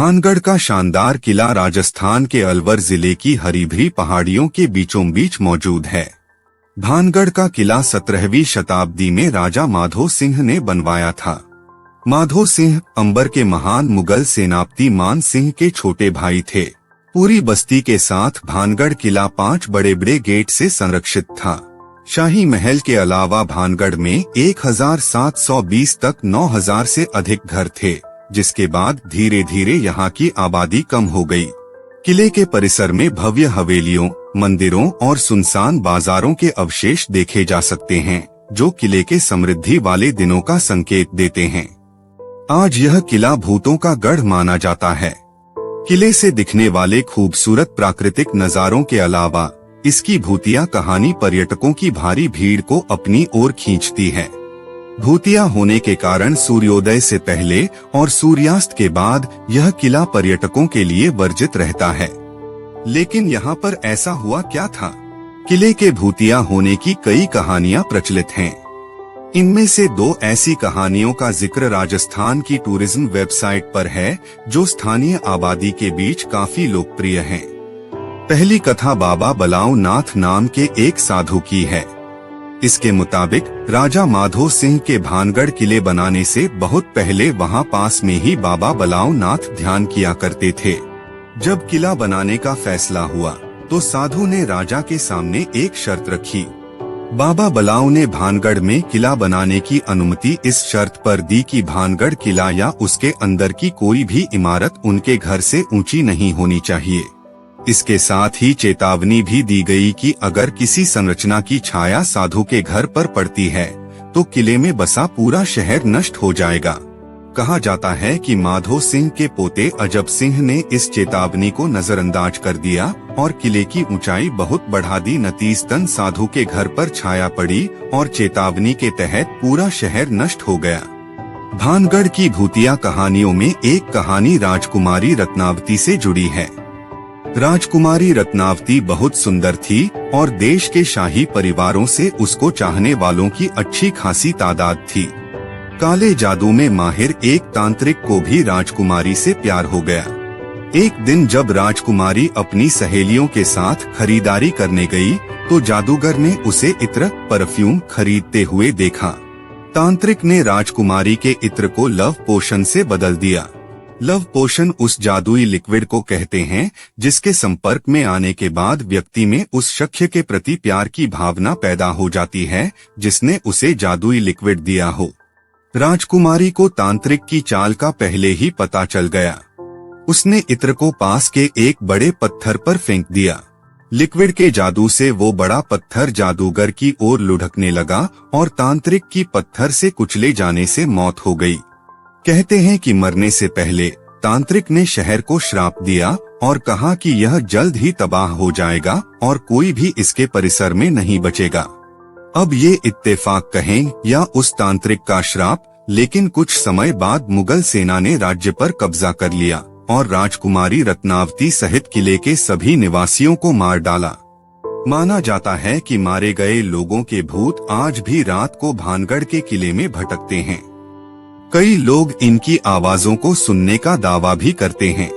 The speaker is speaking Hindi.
भानगढ़ का शानदार किला राजस्थान के अलवर जिले की हरी भरी पहाड़ियों के बीचों बीच मौजूद है। भानगढ़ का किला 17वीं शताब्दी में राजा माधो सिंह ने बनवाया था। माधो सिंह अंबर के महान मुगल सेनापति मान सिंह के छोटे भाई थे। पूरी बस्ती के साथ भानगढ़ किला 5 बड़े बड़े गेट से संरक्षित था। शाही महल के अलावा भानगढ़ में 1720 तक 9000 से अधिक घर थे, जिसके बाद धीरे धीरे यहाँ की आबादी कम हो गई। किले के परिसर में भव्य हवेलियों, मंदिरों और सुनसान बाजारों के अवशेष देखे जा सकते हैं, जो किले के समृद्धि वाले दिनों का संकेत देते हैं। आज यह किला भूतों का गढ़ माना जाता है। किले से दिखने वाले खूबसूरत प्राकृतिक नजारों के अलावा इसकी भूतिया कहानी पर्यटकों की भारी भीड़ को अपनी ओर खींचती है। भूतिया होने के कारण सूर्योदय से पहले और सूर्यास्त के बाद यह किला पर्यटकों के लिए वर्जित रहता है। लेकिन यहाँ पर ऐसा हुआ क्या था? किले के भूतिया होने की कई कहानियाँ प्रचलित हैं। इनमें से 2 ऐसी कहानियों का जिक्र राजस्थान की टूरिज्म वेबसाइट पर है, जो स्थानीय आबादी के बीच काफी लोकप्रिय हैं। पहली कथा बाबा बलाऊ नाथ नाम के एक साधु की है। इसके मुताबिक राजा माधो सिंह के भानगढ़ किले बनाने से बहुत पहले वहां पास में ही बाबा बलाऊ नाथ ध्यान किया करते थे। जब किला बनाने का फैसला हुआ तो साधु ने राजा के सामने एक शर्त रखी। बाबा बलाऊ ने भानगढ़ में किला बनाने की अनुमति इस शर्त पर दी कि भानगढ़ किला या उसके अंदर की कोई भी इमारत उनके घर से ऊंची नहीं होनी चाहिए। इसके साथ ही चेतावनी भी दी गई कि अगर किसी संरचना की छाया साधु के घर पर पड़ती है तो किले में बसा पूरा शहर नष्ट हो जाएगा। कहा जाता है कि माधो सिंह के पोते अजब सिंह ने इस चेतावनी को नजरअंदाज कर दिया और किले की ऊंचाई बहुत बढ़ा दी। नतीजतन साधु के घर पर छाया पड़ी और चेतावनी के तहत पूरा शहर नष्ट हो गया। भानगढ़ की भूतिया कहानियों में एक कहानी राजकुमारी रत्नावती से जुड़ी है। राजकुमारी रत्नावती बहुत सुंदर थी और देश के शाही परिवारों से उसको चाहने वालों की अच्छी खासी तादाद थी। काले जादू में माहिर एक तांत्रिक को भी राजकुमारी से प्यार हो गया। एक दिन जब राजकुमारी अपनी सहेलियों के साथ खरीदारी करने गई तो जादूगर ने उसे इत्र परफ्यूम खरीदते हुए देखा। तांत्रिक ने राजकुमारी के इत्र को लव पोशन से बदल दिया। लव पोशन उस जादुई लिक्विड को कहते हैं जिसके संपर्क में आने के बाद व्यक्ति में उस शख्स के प्रति प्यार की भावना पैदा हो जाती है जिसने उसे जादुई लिक्विड दिया हो। राजकुमारी को तांत्रिक की चाल का पहले ही पता चल गया। उसने इत्र को पास के एक बड़े पत्थर पर फेंक दिया। लिक्विड के जादू से वो बड़ा पत्थर जादूगर की ओर लुढ़कने लगा और तांत्रिक की पत्थर से कुचले जाने से मौत हो गई। कहते हैं कि मरने से पहले तांत्रिक ने शहर को श्राप दिया और कहा कि यह जल्द ही तबाह हो जाएगा और कोई भी इसके परिसर में नहीं बचेगा। अब ये इत्तेफाक कहें या उस तांत्रिक का श्राप, लेकिन कुछ समय बाद मुगल सेना ने राज्य पर कब्जा कर लिया और राजकुमारी रत्नावती सहित किले के सभी निवासियों को मार डाला। माना जाता है कि मारे गए लोगों के भूत आज भी रात को भानगढ़ के किले में भटकते हैं। कई लोग इनकी आवाजों को सुनने का दावा भी करते हैं।